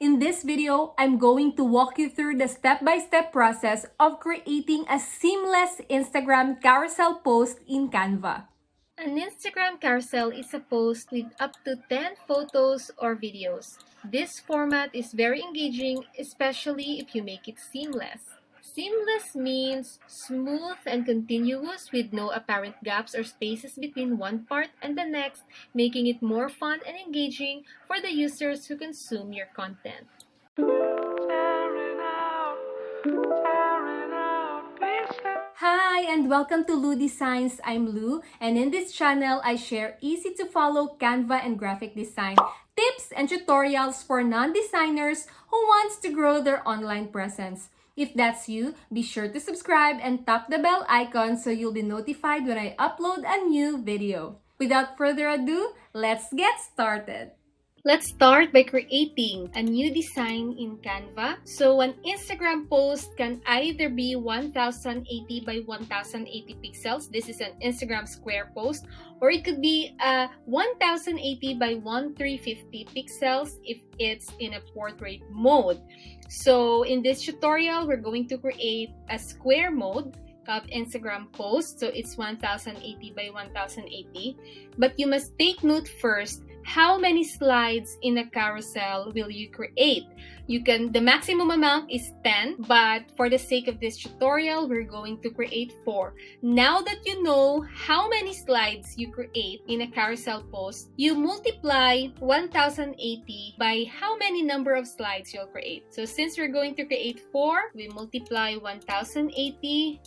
In this video, I'm going to walk you through the step-by-step process of creating a seamless Instagram carousel post in Canva. An Instagram carousel is a post with up to 10 photos or videos. This format is very engaging, especially if you make it seamless. Seamless means smooth and continuous with no apparent gaps or spaces between one part and the next, making it more fun and engaging for the users who consume your content. Hi and welcome to Lou Designs. I'm Lou, and in this channel I share easy to follow Canva and graphic design tips and tutorials for non-designers who wants to grow their online presence. If that's you, be sure to subscribe and tap the bell icon so you'll be notified when I upload a new video. Without further ado, let's get started. Let's start by creating a new design in Canva. So an Instagram post can either be 1080 by 1080 pixels. This is an Instagram square post. Or it could be 1080 by 1350 pixels if it's in a portrait mode. So in this tutorial, we're going to create a square mode of Instagram post. So it's 1080 by 1080. But you must take note first, how many slides in a carousel will you create? The maximum amount is 10, but for the sake of this tutorial, we're going to create 4. Now that you know how many slides you create in a carousel post, you multiply 1080 by how many number of slides you'll create. So since we're going to create 4, we multiply 1080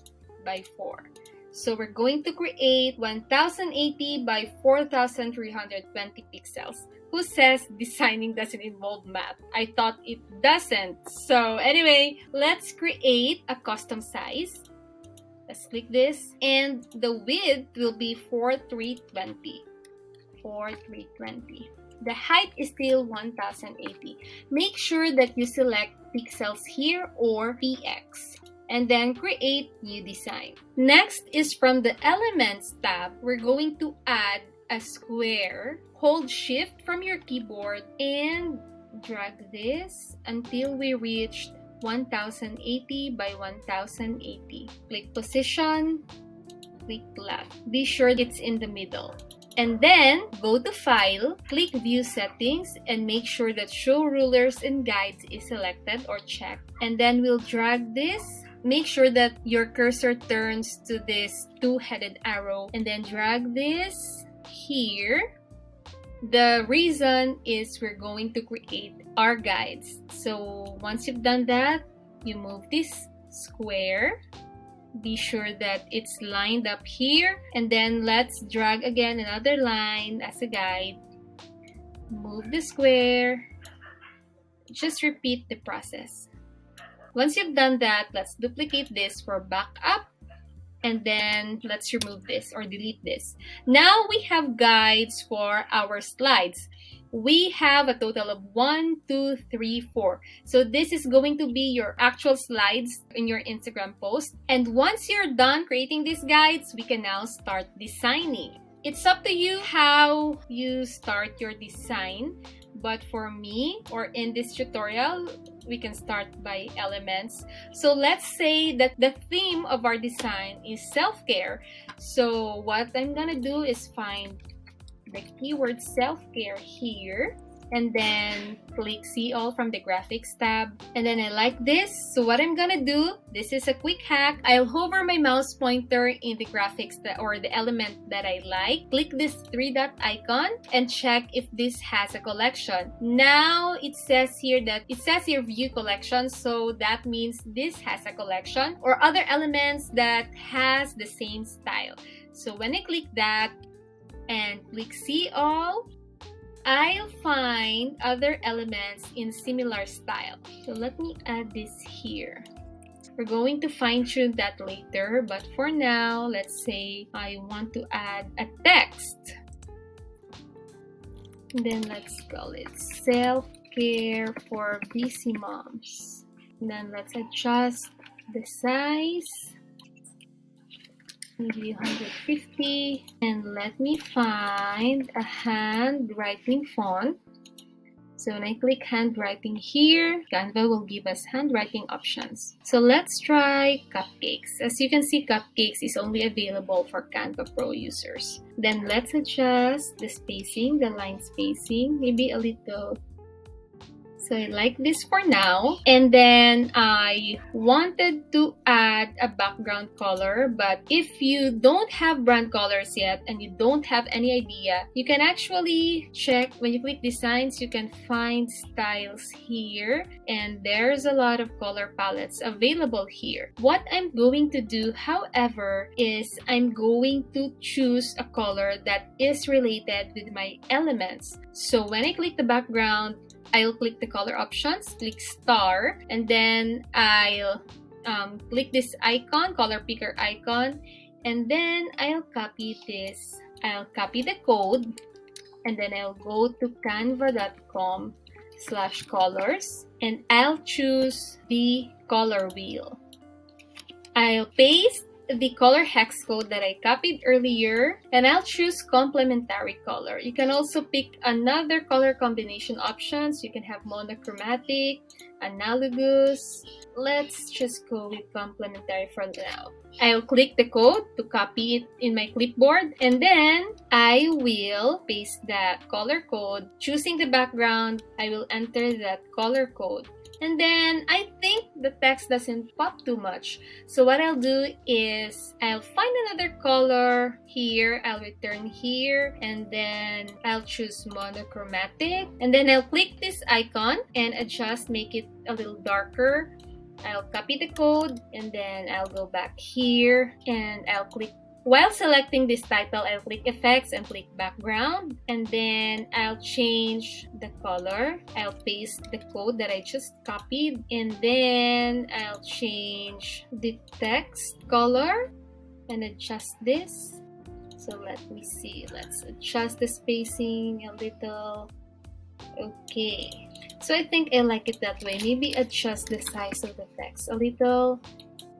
by 4. So we're going to create 1080 by 4320 pixels. Who says designing doesn't involve math? I thought it doesn't. So anyway, let's create a custom size. Let's click this. And the width will be 4320. 4320. The height is still 1080. Make sure that you select pixels here or px. And then create new design. Next is from the Elements tab, we're going to add a square. Hold Shift from your keyboard and drag this until we reach 1080 by 1080. Click Position, click Left. Be sure it's in the middle. And then go to File, click View Settings, and make sure that Show Rulers and Guides is selected or checked. And then we'll drag this. Make sure that your cursor turns to this two-headed arrow and then drag this here. The reason is we're going to create our guides. So once you've done that, you move this square. Be sure that it's lined up here. And then let's drag again another line as a guide. Move the square. Just repeat the process. Once you've done that, let's duplicate this for backup. And then let's remove this or delete this. Now we have guides for our slides. We have a total of 1, 2, 3, 4. So this is going to be your actual slides in your Instagram post. And once you're done creating these guides, we can now start designing. It's up to you how you start your design. But for me, or in this tutorial, we can start by elements. So let's say that the theme of our design is self-care. So what I'm gonna do is find the keyword self-care here, and then click See All from the Graphics tab. And then I like this. So what I'm gonna do, this is a quick hack. I'll hover my mouse pointer in the graphics or the element that I like. Click this 3-dot icon and check if this has a collection. Now it says here View Collection. So that means this has a collection or other elements that has the same style. So when I click that and click See All, I'll find other elements in similar style. So let me add this here. We're going to fine-tune that later, but for now, let's say I want to add a text. Then let's call it Self-Care for Busy Moms. And then let's adjust the size. Maybe 150, and let me find a handwriting font. So when I click handwriting here, Canva will give us handwriting options. So let's try cupcakes. As you can see, cupcakes is only available for Canva Pro users. Then let's adjust the spacing, the line spacing, maybe a little. So I like this for now. And then I wanted to add a background color, but if you don't have brand colors yet and you don't have any idea, you can actually check when you click designs, you can find styles here, and there's a lot of color palettes available here. What I'm going to do, however, is I'm going to choose a color that is related with my elements. So when I click the background, I'll click the color options, click star, and then I'll click this icon, color picker icon, and then I'll copy this. I'll copy the code, and then I'll go to canva.com/colors, and I'll choose the color wheel. I'll paste the color hex code that I copied earlier, and I'll choose complementary color. You can also pick another color combination options. You can have monochromatic, analogous. Let's just go with complementary for now. I'll click the code to copy it in my clipboard, and then I will paste that color code. Choosing the background, I will enter that color code. And then I think the text doesn't pop too much. So what I'll do is I'll find another color here. I'll return here, and then I'll choose monochromatic. And then I'll click this icon and adjust, make it a little darker. I'll copy the code, and then I'll go back here and I'll click. While selecting this title, I'll click effects and click background, and then I'll change the color. I'll paste the code that I just copied, and then I'll change the text color and adjust this. So let me see, let's adjust the spacing a little. Okay, so I think I like it that way. Maybe adjust the size of the text a little,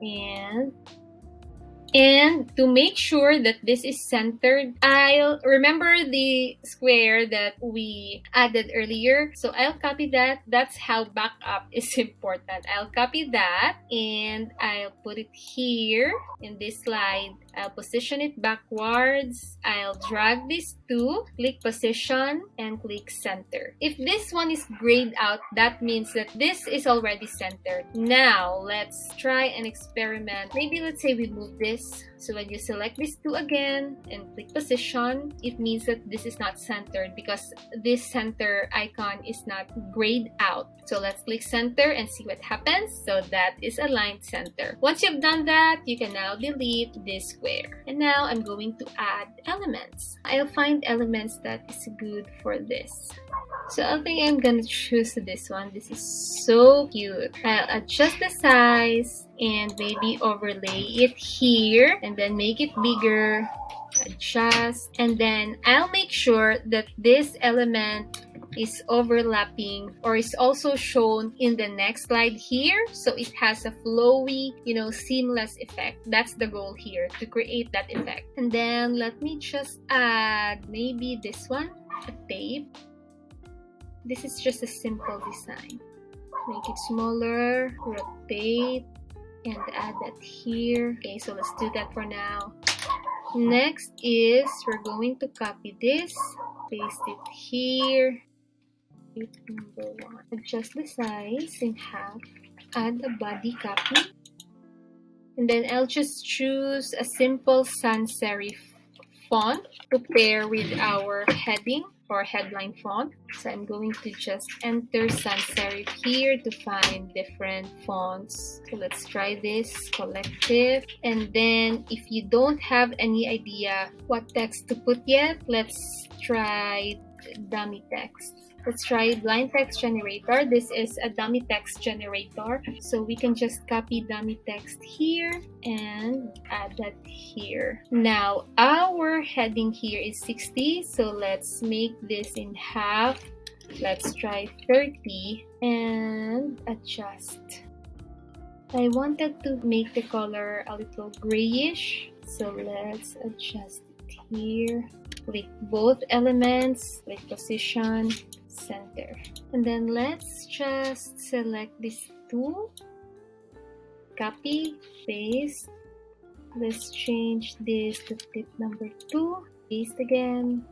and to make sure that this is centered, I'll remember the square that we added earlier. So I'll copy that. That's how backup is important. I'll copy that and I'll put it here in this slide. I'll position it backwards. I'll drag this to, click position, and click center. If this one is grayed out, that means that this is already centered. Now, let's try an experiment. Maybe let's say we move this. So when you select these two again and click position, it means that this is not centered because this center icon is not grayed out. So let's click center and see what happens. So that is aligned center. Once you've done that, you can now delete this square. And now I'm going to add elements. I'll find elements that is good for this. So I think I'm gonna choose this one. This is so cute. I'll adjust the size and maybe overlay it here and then make it bigger, adjust, and then I'll make sure that this element is overlapping or is also shown in the next slide here, so it has a flowy, seamless effect. That's the goal here, to create that effect. And then let me just add maybe this one, a tape. This is just a simple design. Make it smaller, rotate, and add that here. Okay, so let's do that for now. Next is we're going to copy this, paste it here. Number 1. Adjust the size in half. Add a body copy. And then I'll just choose a simple sans serif font to pair with our heading or headline font. So I'm going to just enter sans serif here to find different fonts. So let's try this, collective. And then if you don't have any idea what text to put yet, let's try dummy text. Let's try blind text generator. This is a dummy text generator. So we can just copy dummy text here and add that here. Now our heading here is 60. So let's make this in half. Let's try 30 and adjust. I wanted to make the color a little grayish. So let's adjust it here. Click both elements, click position, center. And then let's just select these two, copy, paste. Let's change this to tip number 2, paste again,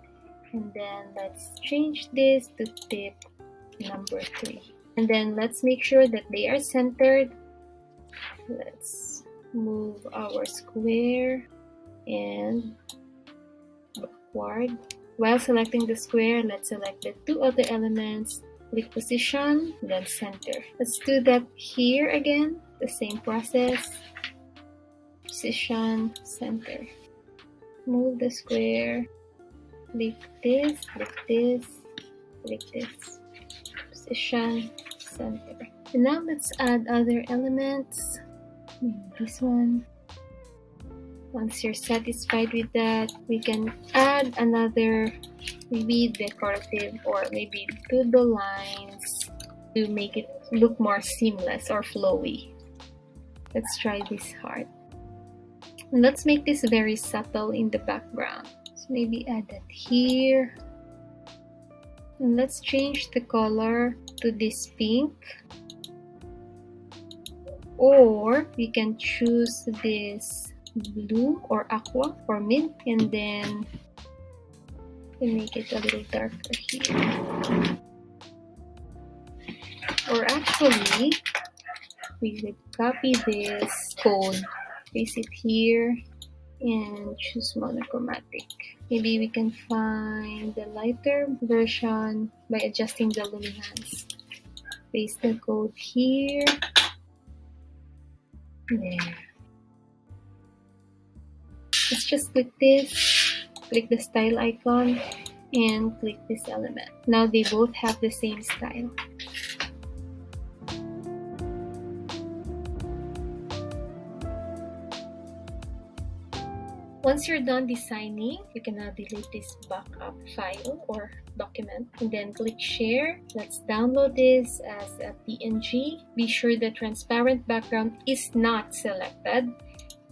and then let's change this to tip number 3. And then let's make sure that they are centered. Let's move our square and backward. While selecting the square, let's select the two other elements, click position, then center. Let's do that here again, the same process. Position, center. Move the square, click this, click this, click this. Position, center. And now let's add other elements. This one. Once you're satisfied with that, we can add another, maybe decorative, or maybe doodle lines to make it look more seamless or flowy. Let's try this heart. And let's make this very subtle in the background. So maybe add that here. And let's change the color to this pink. Or we can choose this blue or aqua or mint, and then we make it a little darker here. Or actually, we would copy this code, paste it here, and choose monochromatic. Maybe we can find the lighter version by adjusting the luminance. Paste the code here. There. Let's just click this, click the style icon, and click this element. Now they both have the same style. Once you're done designing, you can now delete this backup file or document, and then click share. Let's download this as a PNG. Be sure the transparent background is not selected.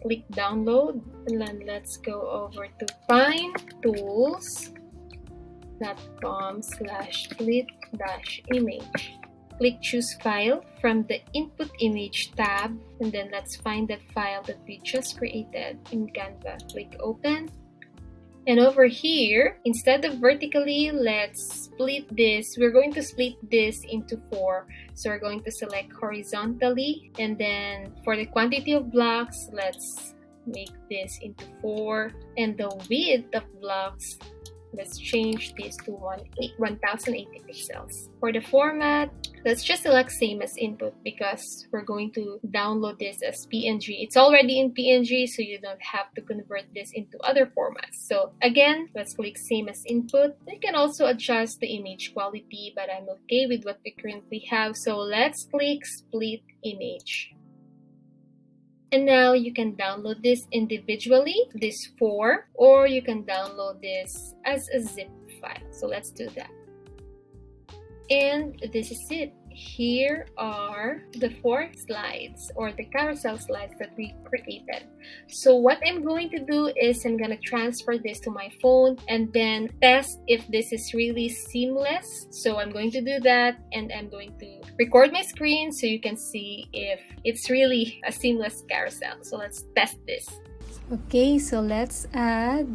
Click download, and then let's go over to finetools.com/split-image. Click choose file from the input image tab, and then let's find that file that we just created in Canva. Click open. And over here, instead of vertically, let's split this. We're going to split this into 4. So we're going to select horizontally. And then for the quantity of blocks, let's make this into 4. And the width of blocks, let's change this to 1080 pixels. For the format, let's just select same as input because we're going to download this as PNG. It's already in PNG, so you don't have to convert this into other formats. So again, let's click same as input. You can also adjust the image quality, but I'm okay with what we currently have. So let's click split image. And now you can download this individually, this 4, or you can download this as a zip file. So let's do that. And this is it. Here are the 4 slides or the carousel slides that we created. So what I'm going to do is I'm going to transfer this to my phone and then test if this is really seamless. So I'm going to do that, and I'm going to record my screen so you can see if it's really a seamless carousel. So let's test this. Okay, so let's add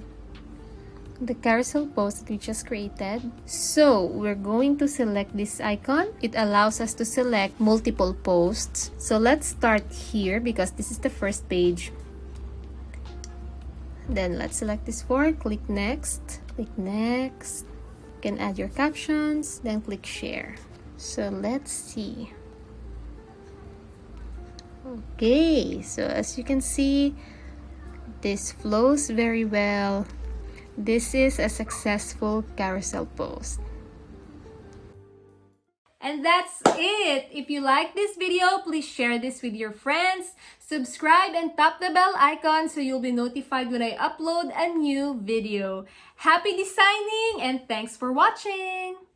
the carousel post that we just created. So we're going to select this icon. It allows us to select multiple posts. So let's start here because this is the first page. Then let's select this 4, click next, click next. You can add your captions, then click share. So let's see. Okay, so as you can see, this flows very well. This is a successful carousel post. And that's it. If you like this video, please share this with your friends. Subscribe and tap the bell icon so you'll be notified when I upload a new video. Happy designing and thanks for watching!